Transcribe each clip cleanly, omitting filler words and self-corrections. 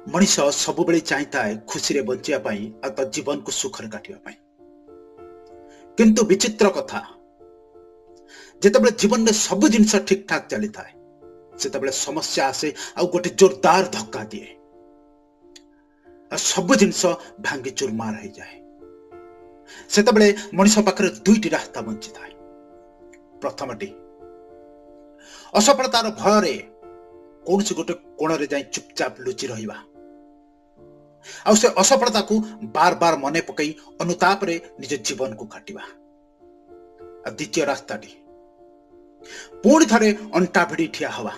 मनीष सब बेले चाहिए खुशी रे बंचिया पाई आ जीवन को सुखर काटिया पाई। किंतु विचित्र कथा जेतेबेले जीवन में सब जिनस ठीक ठाक चली थाए सेतेबेले समस्या आसे आ गोटे जोरदार धक्का दिए आ सब जिनस भांगी चूरमार हो जाए। सेतेबेले मनीष पाखरे दुईटी रास्ता बंची थाए। प्रथमटी असफलतार भय कौन सी गोटे कोण रे जाई चुपचाप लुचि रहिबा आ से असफलता को बार बार मने पकई अनुताप रे निज जीवन को काटिबा। आ द्वितीय रास्ताटी पुणी थरे अंटा भिड़ी ठिया हवा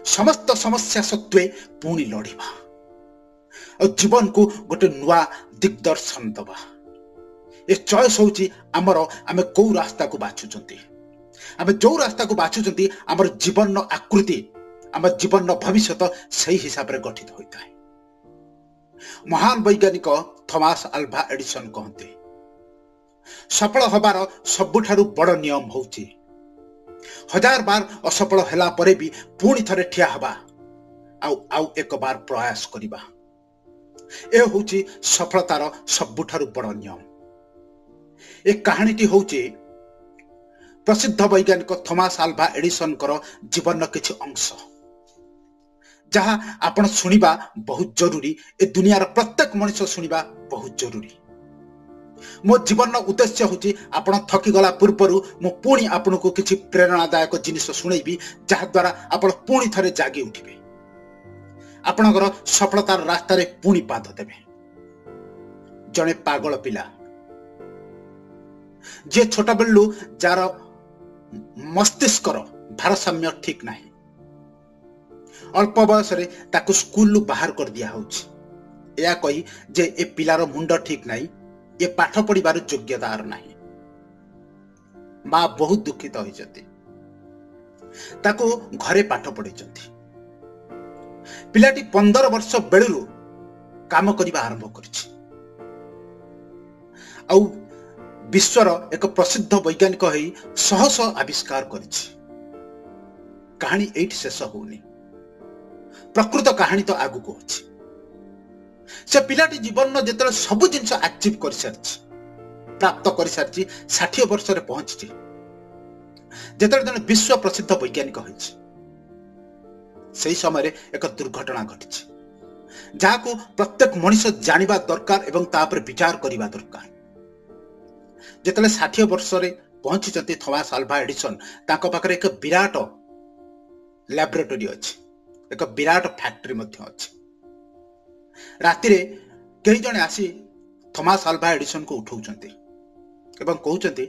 समस्त समस्या सत्वे पुणी लड़िबा और जीवन को गोटे नुआ दिग्दर्शन दबा। ये चॉइस होची आमर आमे को रास्ता को बाछुचंती। आमे जो रास्ता को बाछुचंती आमर जीवन आकृति आम जीवन भविष्य सही हिसाब रे गठित होता है। महान वैज्ञानिक थॉमस अल्वा एडिसन कहते सफल हबार सबुठारु बड़ नियम होची हजार बार असफल हैला परे भी पुणी थरे ठिया हबा आउ एक बार प्रयास करिबा। ए होची सफलतार सबुठारु बड़ नियम। ए कहानीटी होची प्रसिद्ध वैज्ञानिक थॉमस अल्वा एडिसन कर जीवन किछि अंश जहाँ आपण सुनिबा बहुत जरूरी। ए दुनियार प्रत्येक मनुष्य सुनिबा बहुत जरूरी। मो जीवन उद्देश्य होची आपण थकी गला पूर्वरु मो पुणी आपण को किछि प्रेरणादायक जिनिस सुनैबी जहा द्वारा आपण पुणी थरे जागी उठिबे आपणकर सफलतार रास्ता रे पुणी पाद देबे। जणे पागल पिला जे छोटा बेलु जार मस्तिष्कर भारसाम्य ठीक नाही अल्प बयस रे ताकू स्कूल बाहर कर दिया होछि या कही जे ए पिलार मुंड ठीक नाही ये पाठ पढ़िबार योग्यतार नाही। माँ बहुत दुखित होइछथि ताकू घरे पाठ पढ़िछथि। पिलाटी 15 वर्ष बेलु काम करिबा आरंभ करछि आ विश्वर एक प्रसिद्ध वैज्ञानिक होई सहस आविष्कार करछि। कहानी एठी शेष होनी। प्रकृत कहानी तो आगु को अछि। से पिलाटी जीवन जेतले सब जिनस अचीव कर सारछि प्राप्त कर सारछि 60 वर्ष रे पहुंची जेतले जने विश्व प्रसिद्ध वैज्ञानिक होइछि सही समय एक दुर्घटना घटिछि जाको प्रत्येक मनुष्य जानिबा दरकार एवं तापर विचार करिबा दरकार। जेतले 60 वर्ष रे पहुंची थॉमस अल्वा एडिसन ताको पाखरे एक विराट लैबोरेटरी अछि एक विराट फैक्ट्री मध्य अछि। राति रे कई जने आसी थॉमस अल्वा एडिसन को उठाउछन्ते एवं कहउछन्ते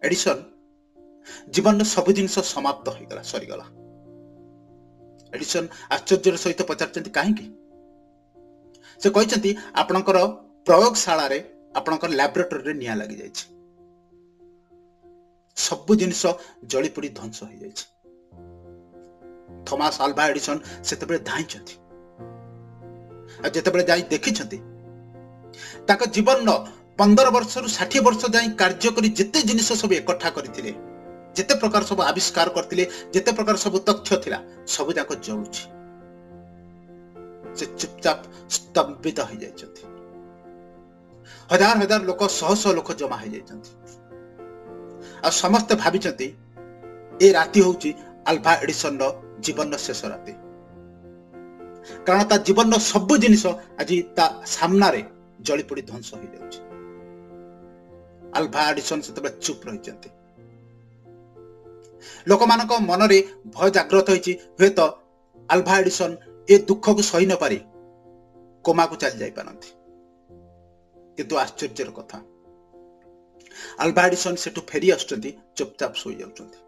एडिसन जीवन सब जिनस समाप्त हो गला सरी गला। एडिसन आश्चर्यर सहित पचारछन्ते काहेकि से कहछन्ते आपणकर प्रयोगशाला रे आपणकर लैबोरेटरी रे निया लागि जायछि सब जिनस जळी पड़ी ध्वंस हो जायछि। थॉमस अल्वा एडिसन सेतेबेले धाइछन्ति आ जेतेबेले जाई देखिछन्ति ताका जीवन 15 वर्ष रु 60 वर्ष जाई कार्य करी जेते जिनिस सब एकठा करथिले जेते प्रकार सब आविष्कार करथिले जेते प्रकार सब तथ्य थिला सब जाक जळुछि। से चुपचाप स्तंभित हो जाइछन्ति। हजार हजार लोक शह शह लोक जमा हो जाइछन्ति आ समस्त भाबिछन्ति ए राति होउछि अल्वा एडिसन रो जीवन शेष राति कारण ता जीवन सब जिनिस आज ता सामना रे जळी पड़ी ध्वंस हो जाउछि। अल्वा एडिसन सेतबे चुप रहिछन्ति। लोक मानक मन रे भय जागृत होइछि हेत अल्वा एडिसन ए दुख को सही न पारि कोमा को चल जाई पारंती किंतु आश्चर्यर कथा अल्वा एडिसन सेठु फेरी आछन्ति चुपचाप सोई जाउछन्ति।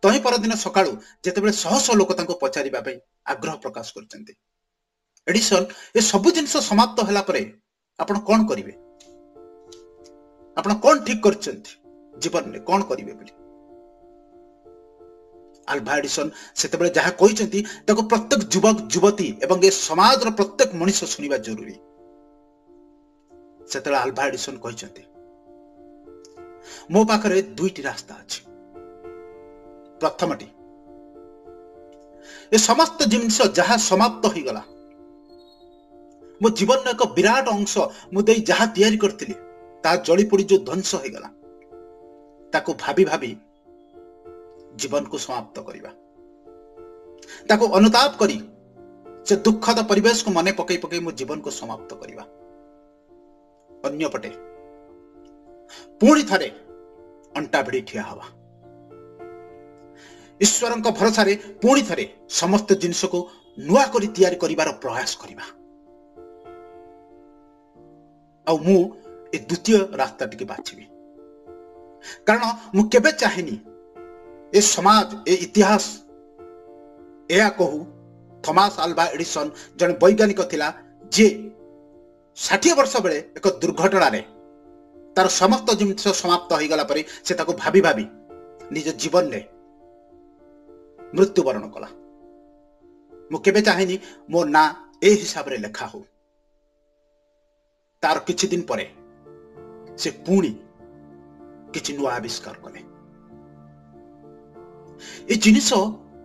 तही परदिन सकाळु जेतेबेले शह शह लोक तांको पचारिबा पई आग्रह प्रकाश करछन्ते एडिसन ए सब जिनस समाप्त होला परे आपण कोन करिवे आपण कोन ठीक करछन्ते जीवन में कोन करिवे बोली। अल्वा एडिसन सेतेबेले जहा कहिछन्ति ताको प्रत्येक युवक युवती एवं ए समाज रो प्रत्येक मनुष्य सुनिबा जरूरी। सेतेबेले अल्वा एडिसन कहिछन्ति मो पाखरे दुईटी रास्ता अछि। प्रथमटी ए समस्त जिनिस जहाँ समाप्त हो गला मो जीवन एक विराट अंश मुझे जहाँ तैयारी करथिली ता जली पड़ी जो ध्वंस हो गला ताको भाभी भाभी जीवन को समाप्त करिबा ताको अनुताप करी से दुखद परिवेश को मने पकई पकई मो जीवन को समाप्त करिबा अन्य पटे पुणी थरे अंटा भिड़ी ठिया हवा ईश्वर भरोसा रे पुणी थरे समस्त जिनिस को नुआ करी तैयारी करिबार प्रयास करिबा आ मु ए द्वितीय रास्ता टिके बाछिबी कारण मु केबे चाहेनी ए समाज ए इतिहास एया कहू थॉमस अल्वा एडिसन जन वैज्ञानिक थिला जे 60 वर्ष बेले एक दुर्घटना रे तार समस्त जिनिस समाप्त हो गला परे से ताको भाभी भाभी निज जीवन रे मृत्युवरण कला मु केबे चाहेनी मो ना ए हिसाब रे लेखा हो तार किछि दिन परे से पुणी किछि नुआ आविष्कार कले ए जिनिस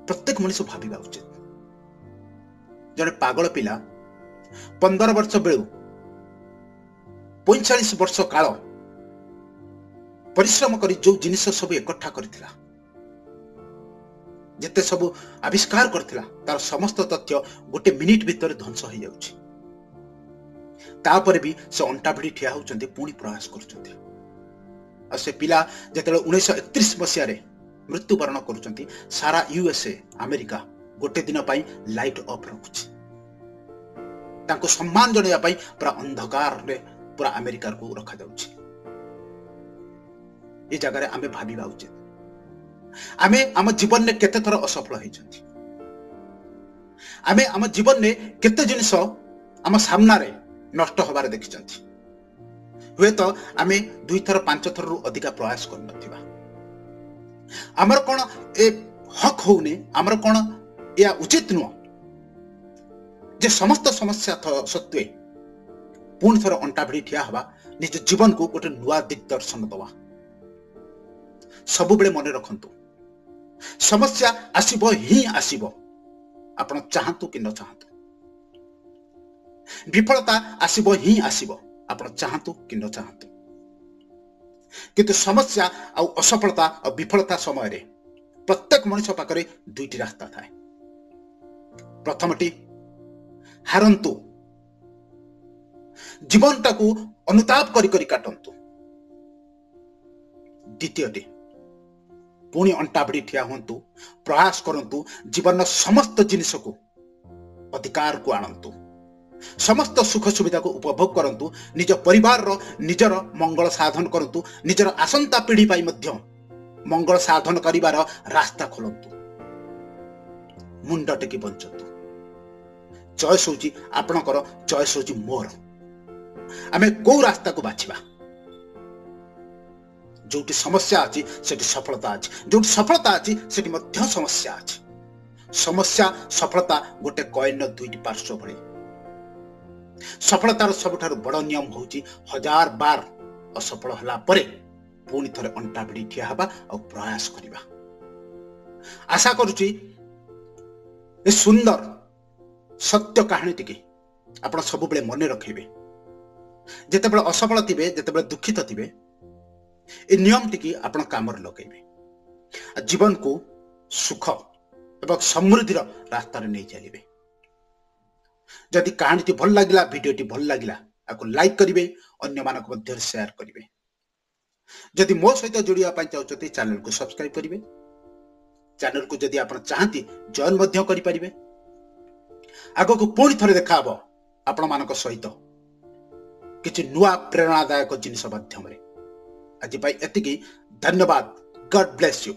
प्रत्येक मनुष्य भाविबा उचित जने पागल पिला 15 वर्ष बेलू 45 वर्ष काल परिश्रम करी जो जिनिस सब एकठा करथिला जेते सब आविष्कार करथिला तार समस्त तथ्य गोटे मिनिट भितर ध्वंस हो जाउछि तापर भी से अंटा भिड़ी ठिया होचंती पुणी प्रयास करचंती आ से पिला जेतेले 1931 मसिया रे मृत्युवरण करुचंती सारा यूएसए अमेरिका गोटे दिन पाई लाइट ऑफ रखुछि तांको सम्मान जणैया पाई पूरा अंधकार रे पूरा अमेरिका को रखा जाउछि ए जगह रे आमे भाबिबा उचित आमे आम जीवन ने केते थर असफल होइछंती आमे आम जीवन ने केते जिनिस आम सामना रे नष्ट होबार देखिछंती हुए तो आमे 2 थर 5 थर रु अधिका प्रयास कर नथिबा आमर कोन ए हक होउने आमर कोन या उचित नुह जे समस्त समस्या सत्वे पुणी थर अंटा भिड़ी ठिया हवा निज जीवन को गोटे नुआ दिग्दर्शन दवा सब बेले मन रखंतु समस्या आसीबो ही आसीबो आपण चाहंतु कि न चाहंतु विफलता आसीबो ही आसीबो आपण चाहंतु कि न चाहंतु किंतु समस्या आ असफलता और विफलता समय रे प्रत्येक मनुष्य पाखरे दुईटी रास्ता थाए प्रथमटी हारंतु जीवनटा को अनुताप करी करी काटंतु द्वितीयटी पुणी अंटा भिड़ी ठिया हुंतु प्रयास करंतु जीवन समस्त जिनिस को अधिकार को आणंतु समस्त सुख सुविधा को उपभोग करंतु निज परिवार रो निजर मंगल साधन करंतु निजर आसंता पीढ़ी पाई मध्य मंगल साधन करिवार रास्ता खोलंतु मुंड टेकी बंचंतु चॉइस होची आपणकर चॉइस होची मोर आमे को रास्ता को बाछिबा जोटी समस्या अछि सेठी सफलता अछि जोटी सफलता अछि सेठी मध्य समस्या अछि समस्या सफलता गोटे कॉइन दुईटी पार्श्व भଳି सफलतार सबठारु बड़ नियम होची 1000 बार असफल हला परे पुणी थरे अंटा भिड़ी ठिया हबा और प्रयास करिबा आशा करूची ए सुंदर सत्य कहानी टिके आपण सब बेले मने रखिबे जेते बेले असफल थिबे जेते बेले दुखित थिबे ए नियम टिके आपण काम रे लगेबे जीवन को सुख एवं समृद्धिर रास्ता रे नै चलिबे जदि कहानी भल लगिला वीडियो भल लगिला आपको लाइक करिवे अन्य मानक मध्य शेयर करिवे जदि मो सहित जोड़िया पाई चाहते चैनल को सब्सक्राइब करिवे चैनल को जदि आपण चाहती जॉइन मध्य करि परिवे आगो को पुणी थरे देखाबो आपण मानक सहित किछि नुआ प्रेरणादायक जिनिस माध्यम रे आज पाई एतिकी धन्यवाद गॉड ब्लेस यू।